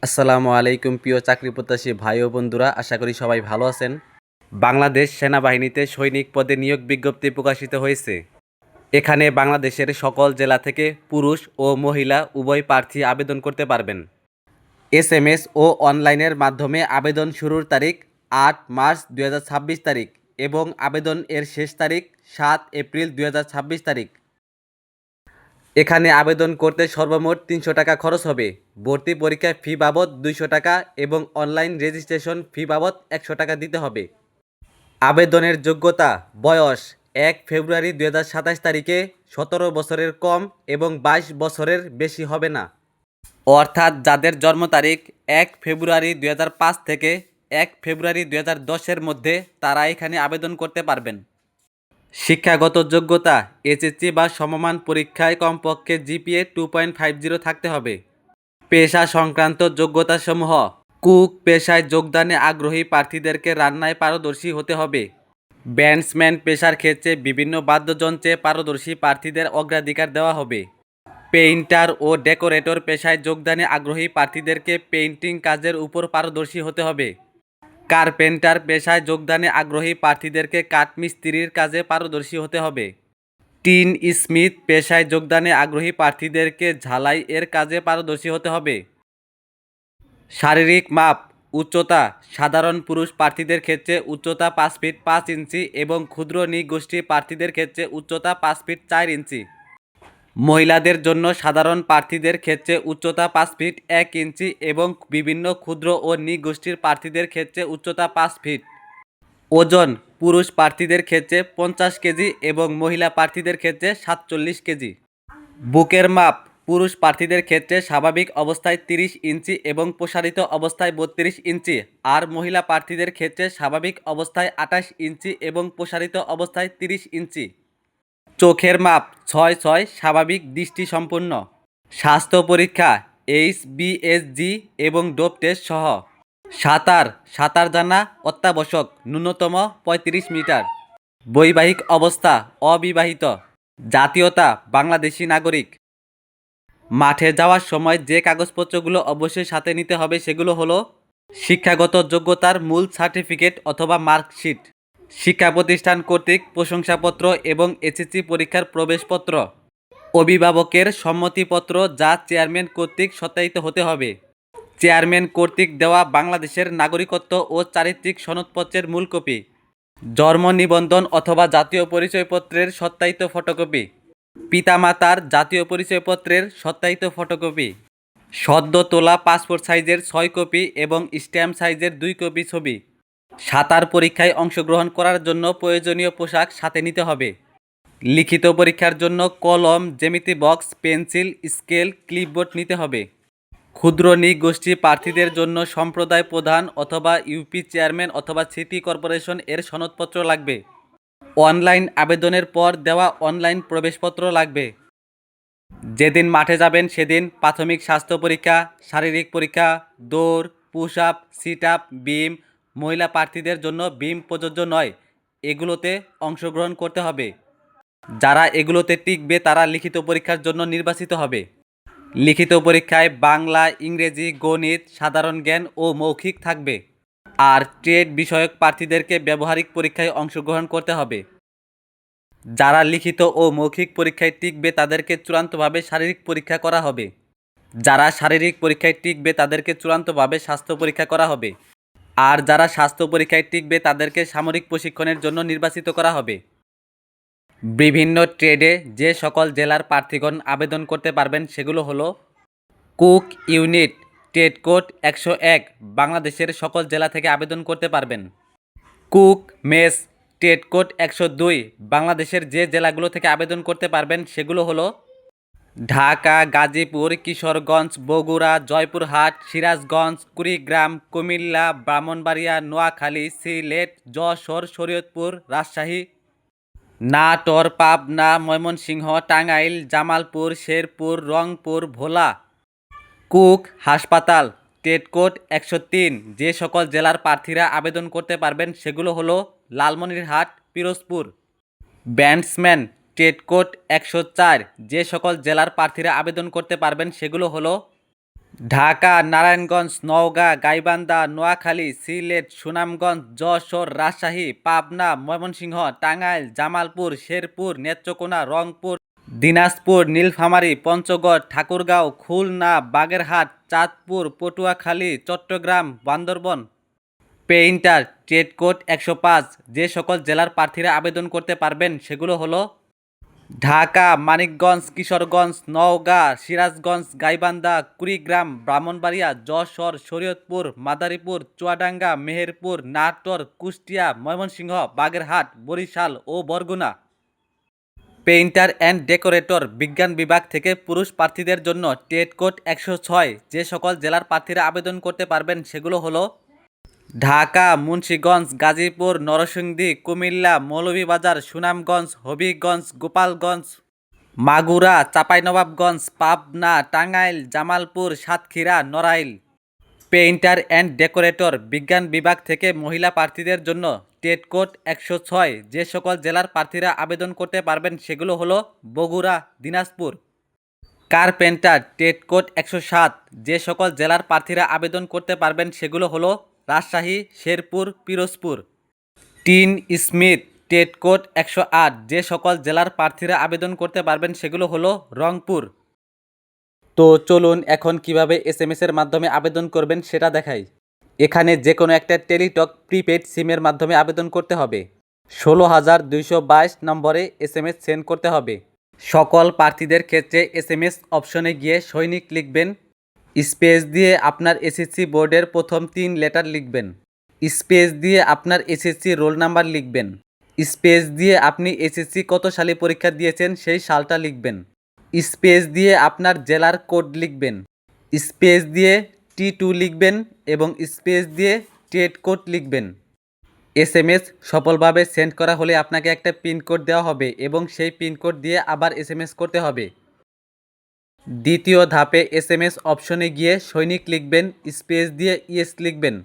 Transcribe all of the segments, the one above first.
আসসালামু আলাইকুম প্রিয় চাকরি প্রত্যাশী ভাই ও বন্ধুরা, আশা করি সবাই ভালো আছেন। বাংলাদেশ সেনাবাহিনীতে সৈনিক পদে নিয়োগ বিজ্ঞপ্তি প্রকাশিত হয়েছে। এখানে বাংলাদেশের সকল জেলা থেকে পুরুষ ও মহিলা উভয় প্রার্থী আবেদন করতে পারবেন। এসএমএস ও অনলাইনের মাধ্যমে আবেদন শুরুর তারিখ ৮ মার্চ ২০২৬ তারিখ এবং আবেদন এর শেষ তারিখ ৭ এপ্রিল ২০২৬ তারিখ। এখানে আবেদন করতে সর্বমোট ৩০০ টাকা খরচ হবে। ভর্তি পরীক্ষার ফি বাবদ ২০০ টাকা এবং অনলাইন রেজিস্ট্রেশন ফি বাবদ ১০০ টাকা দিতে হবে। আবেদনের যোগ্যতা: বয়স ১ ফেব্রুয়ারি ২০২৭ তারিখে ১৭ বছরের কম এবং ২২ বছরের বেশি হবে না। অর্থাৎ যাদের জন্ম তারিখ ১ ফেব্রুয়ারি ২০০৫ থেকে ১ ফেব্রুয়ারি ২০১০-এর মধ্যে তারা এখানে আবেদন করতে পারবেন। শিক্ষাগত যোগ্যতা: এইচএসসি বা সমমান পরীক্ষায় কমপক্ষে জিপিএ 2.50 থাকতে হবে। পেশা সংক্রান্ত যোগ্যতাসমূহ: কুক পেশায় যোগদানে আগ্রহী প্রার্থীদেরকে রান্নায় পারদর্শী হতে হবে। ব্যান্ডসম্যান পেশার ক্ষেত্রে বিভিন্ন বাদ্যযন্ত্রে পারদর্শী প্রার্থীদের অগ্রাধিকার দেওয়া হবে। পেইন্টার ও ডেকোরেটর পেশায় যোগদানে আগ্রহী প্রার্থীদেরকে পেইন্টিং কাজের উপর পারদর্শী হতে হবে। কার্পেন্টার পেশায় যোগদানে আগ্রহী প্রার্থীদেরকে কাঠমিস্ত্রির কাজে পারদর্শী হতে হবে। টিন স্মিথ পেশায় যোগদানে আগ্রহী প্রার্থীদেরকে ঝালাই এর কাজে পারদর্শী হতে হবে। শারীরিক মাপ: উচ্চতা: সাধারণ পুরুষ প্রার্থীদের ক্ষেত্রে উচ্চতা ৫ ফিট ৫ ইঞ্চি এবং ক্ষুদ্র নৃগোষ্ঠী প্রার্থীদের ক্ষেত্রে উচ্চতা ৫ ফিট ৪ ইঞ্চি। মহিলাদের জন্য সাধারণ প্রার্থীদের ক্ষেত্রে উচ্চতা ৫ ফিট ১ ইঞ্চি এবং বিভিন্ন ক্ষুদ্র ও নৃগোষ্ঠীর প্রার্থীদের ক্ষেত্রে উচ্চতা ৫ ফিট। ওজন: পুরুষ প্রার্থীদের ক্ষেত্রে ৫০ কেজি এবং মহিলা প্রার্থীদের ক্ষেত্রে ৪৭ কেজি। বুকের মাপ: পুরুষ প্রার্থীদের ক্ষেত্রে স্বাভাবিক অবস্থায় ৩০ ইঞ্চি এবং প্রসারিত অবস্থায় ৩২ ইঞ্চি, আর মহিলা প্রার্থীদের ক্ষেত্রে স্বাভাবিক অবস্থায় ২৮ ইঞ্চি এবং প্রসারিত অবস্থায় ৩০ ইঞ্চি। চোখের মাপ: ৬/৬ স্বাভাবিক দৃষ্টিসম্পন্ন। স্বাস্থ্য পরীক্ষা: এইচবিএসজি এবং ডোপ টেস্ট সহ। সাঁতার জানা অত্যাবশ্যক, ন্যূনতম ৩৫ মিটার। বৈবাহিক অবস্থা: অবিবাহিত। জাতীয়তা: বাংলাদেশী নাগরিক। মাঠে যাওয়ার সময় যে কাগজপত্রগুলো অবশ্যই সাথে নিতে হবে সেগুলো হলো: শিক্ষাগত যোগ্যতার মূল সার্টিফিকেট অথবা মার্কশিট, শিক্ষা প্রতিষ্ঠান কর্তৃক প্রশংসাপত্র এবং এসএসসি পরীক্ষার প্রবেশপত্র, অভিভাবকের সম্মতিপত্র যা চেয়ারম্যান কর্তৃক সত্যায়িত হতে হবে, চেয়ারম্যান কর্তৃক দেওয়া বাংলাদেশের নাগরিকত্ব ও চারিত্রিক সনদপত্রের মূল কপি, জন্ম নিবন্ধন অথবা জাতীয় পরিচয়পত্রের সত্যায়িত ফটোকপি, পিতামাতার জাতীয় পরিচয়পত্রের সত্যায়িত ফটোকপি, সদ্য তোলা পাসপোর্ট সাইজের ৬ কপি এবং স্ট্যাম্প সাইজের ২ কপি ছবি। সাঁতার পরীক্ষায় অংশগ্রহণ করার জন্য প্রয়োজনীয় পোশাক সাথে নিতে হবে। লিখিত পরীক্ষার জন্য কলম, জ্যামিতি বক্স, পেন্সিল, স্কেল, ক্লিপবোর্ড নিতে হবে। ক্ষুদ্র নৃগোষ্ঠী প্রার্থীদের জন্য সম্প্রদায় প্রধান অথবা ইউপি চেয়ারম্যান অথবা সিটি কর্পোরেশন এর সনদপত্র লাগবে। অনলাইন আবেদনের পর দেওয়া অনলাইন প্রবেশপত্র লাগবে। যেদিন মাঠে যাবেন সেদিন প্রাথমিক স্বাস্থ্য পরীক্ষা, শারীরিক পরীক্ষা, দৌড়, পুশ আপ, সিট আপ, বিম। মহিলা প্রার্থীদের জন্য বিম প্রযোজ্য নয়, এগুলোতে অংশগ্রহণ করতে হবে। যারা এগুলোতে টিকবে তারা লিখিত পরীক্ষার জন্য নির্বাচিত হবে। লিখিত পরীক্ষায় বাংলা, ইংরেজি, গণিত, সাধারণ জ্ঞান ও মৌখিক থাকবে। আর ট্রেড বিষয়ক প্রার্থীদেরকে ব্যবহারিক পরীক্ষায় অংশগ্রহণ করতে হবে। যারা লিখিত ও মৌখিক পরীক্ষায় টিকবে তাদেরকে চূড়ান্তভাবে শারীরিক পরীক্ষা করা হবে। যারা শারীরিক পরীক্ষায় টিকবে তাদেরকে চূড়ান্তভাবে স্বাস্থ্য পরীক্ষা করা হবে। আর যারা স্বাস্থ্য পরীক্ষায় টিকবে তাদেরকে সামরিক প্রশিক্ষণের জন্য নির্বাচিত করা হবে। বিভিন্ন ট্রেডে যে সকল জেলার প্রার্থীগণ আবেদন করতে পারবেন সেগুলো হলো: কুক ইউনিট, ট্রেড কোড ১০১, বাংলাদেশের সকল জেলা থেকে আবেদন করতে পারবেন। কুক মেস, ট্রেড কোড ১০২, বাংলাদেশের যে জেলাগুলো থেকে আবেদন করতে পারবেন সেগুলো হলো: ঢাকা, গাজীপুর, কিশোরগঞ্জ, বগুড়া, জয়পুরহাট, সিরাজগঞ্জ, কুড়িগ্রাম, কুমিল্লা, ব্রাহ্মণবাড়িয়া, নোয়াখালী, সিলেট, যশোর, শরীয়তপুর, রাজশাহী, নাটোর, পাবনা, ময়মনসিংহ, টাঙ্গাইল, জামালপুর, শেরপুর, রংপুর, ভোলা। কুক হাসপাতাল, ট্রেড কোড ১০৩, যে সকল জেলার প্রার্থীরা আবেদন করতে পারবেন সেগুলো হলো: Lalmonirhat, Pirojpur. Bandsman, trade code ১০৪, যে সকল জেলার প্রার্থীরা আবেদন করতে পারবেন সেগুলো হলো: Dhaka, Narayanganj, Naogaon, Gaibandha, Noakhali, Sylhet, Sunamganj, Jessore, Rajshahi, Pabna, Mymensingh, Tangail, Jamalpur, Sherpur, Netrokona, Rangpur, Dinajpur, Nilphamari, Panchagarh, Thakurgaon, Khulna, Bagerhat, Chandpur, Patuakhali, Chittagong, Bandarban. Painter trade code 105। যে সকল জেলার প্রার্থীরা আবেদন করতে পারবেন সেগুলো হলো ঢাকা, মানিকগঞ্জ, কিশোরগঞ্জ, নওগাঁ, সিরাজগঞ্জ, গাইবান্ধা, কুড়িগ্রাম, ব্রাহ্মণবাড়িয়া, যশোর, শরীয়তপুর, মাদারীপুর, চুয়াডাঙ্গা, মেহেরপুর, নাটোর, কুষ্টিয়া, ময়মনসিংহ, বাগেরহাট, বরিশাল ও বরগুনা। পেইন্টার অ্যান্ড ডেকোরেটর বিজ্ঞান বিভাগ থেকে পুরুষ প্রার্থীদের জন্য ট্রেড কোড 106। যে সকল জেলার প্রার্থীরা আবেদন করতে পারবেন সেগুলো হলো Dhaka, Munshiganj, Gazipur, Narsingdi, Comilla, Moulvibazar, Sunamganj, Habiganj, Gopalganj, Magura, Chapainawabganj, Pabna, Tangail, Jamalpur, Satkhira, Narail. Painter and decorator বিজ্ঞান বিভাগ থেকে মহিলা প্রার্থীদের জন্য ট্রেড কোড 106। যে সকল জেলার প্রার্থীরা আবেদন করতে পারবেন সেগুলো হলো Bogura, Dinajpur. Carpenter trade code 107। যে সকল জেলার প্রার্থীরা আবেদন করতে পারবেন সেগুলো হলো Rajshahi, Sherpur, Pirojpur. Tin Smith trade code 108। যে সকল জেলার প্রার্থীরা আবেদন করতে পারবেন সেগুলো হলো রংপুর। তো চলুন এখন কিভাবে এসএমএস-এর মাধ্যমে আবেদন করবেন সেটা দেখাই। এখানে যে কোনো একটা টেলিটক প্রিপেড সিমের মাধ্যমে আবেদন করতে হবে। 16,222 নম্বরে এসএমএস সেন্ড করতে হবে। সকল প্রার্থীদের ক্ষেত্রে এসএমএস অপশনে গিয়ে সৈনিক লিখবেন, স্পেস দিয়ে আপনার এসএসসি বোর্ডের প্রথম 3 লেটার লিখবেন, স্পেস দিয়ে আপনার এসএসসি রোল নাম্বার লিখবেন, স্পেস দিয়ে আপনি এসএসসি কত সালে পরীক্ষা দিয়েছেন সেই সালটা লিখবেন, স্পেস দিয়ে আপনার জেলার কোড লিখবেন, স্পেস দিয়ে T2 লিখবেন এবং স্পেস দিয়ে ট্রেড কোড লিখবেন। এসএমএস সফলভাবে সেন্ড করা হলে আপনাকে একটা পিনকোড দেওয়া হবে এবং সেই পিনকোড দিয়ে আবার এসএমএস করতে হবে। দ্বিতীয় ধাপে এসএমএস অপশনে গিয়ে সৈনিক লিখবেন, স্পেস দিয়ে ইয়েস লিখবেন,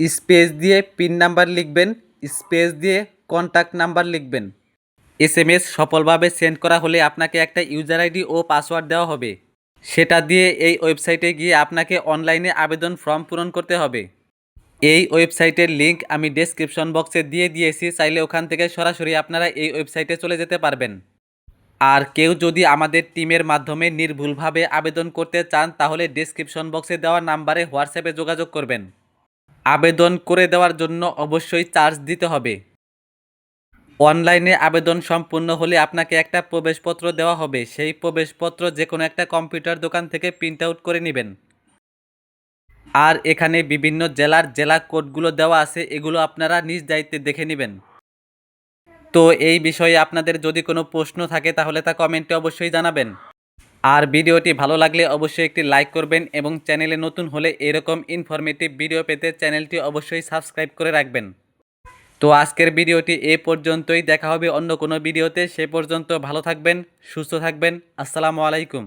স্পেস দিয়ে পিন নাম্বার লিখবেন, স্পেস দিয়ে কন্ট্যাক্ট নাম্বার লিখবেন। এসএমএস সফলভাবে সেন্ড করা হলে আপনাকে একটা ইউজার আইডি ও পাসওয়ার্ড দেওয়া হবে। সেটা দিয়ে এই ওয়েবসাইটে গিয়ে আপনাকে অনলাইনে আবেদন ফর্ম পূরণ করতে হবে। এই ওয়েবসাইটের লিঙ্ক আমি ডেসক্রিপশন বক্সে দিয়ে দিয়েছি, চাইলে ওখান থেকে সরাসরি আপনারা এই ওয়েবসাইটে চলে যেতে পারবেন। আর কেউ যদি আমাদের টিমের মাধ্যমে নির্ভুলভাবে আবেদন করতে চান তাহলে ডেসক্রিপশন বক্সে দেওয়া নাম্বারে হোয়াটসঅ্যাপে যোগাযোগ করবেন। আবেদন করে দেওয়ার জন্য অবশ্যই চার্জ দিতে হবে। অনলাইনে আবেদন সম্পূর্ণ হলে আপনাকে একটা প্রবেশপত্র দেওয়া হবে। সেই প্রবেশপত্র যে কোনো একটা কম্পিউটার দোকান থেকে প্রিন্ট আউট করে নেবেন। আর এখানে বিভিন্ন জেলার জেলা কোডগুলো দেওয়া আছে, এগুলো আপনারা নিজ দায়িত্বে দেখে নেবেন। তো এই বিষয়ে আপনাদের যদি কোনো প্রশ্ন থাকে তাহলে তা কমেন্টে অবশ্যই জানাবেন। আর ভিডিওটি ভালো লাগলে অবশ্যই একটি লাইক করবেন এবং চ্যানেলে নতুন হলে এরকম ইনফরমেটিভ ভিডিও পেতে চ্যানেলটি অবশ্যই সাবস্ক্রাইব করে রাখবেন। তো আজকের ভিডিওটি এ পর্যন্তই, দেখা হবে অন্য কোনো ভিডিওতে। সে পর্যন্ত ভালো থাকবেন, সুস্থ থাকবেন। আসসালামু আলাইকুম।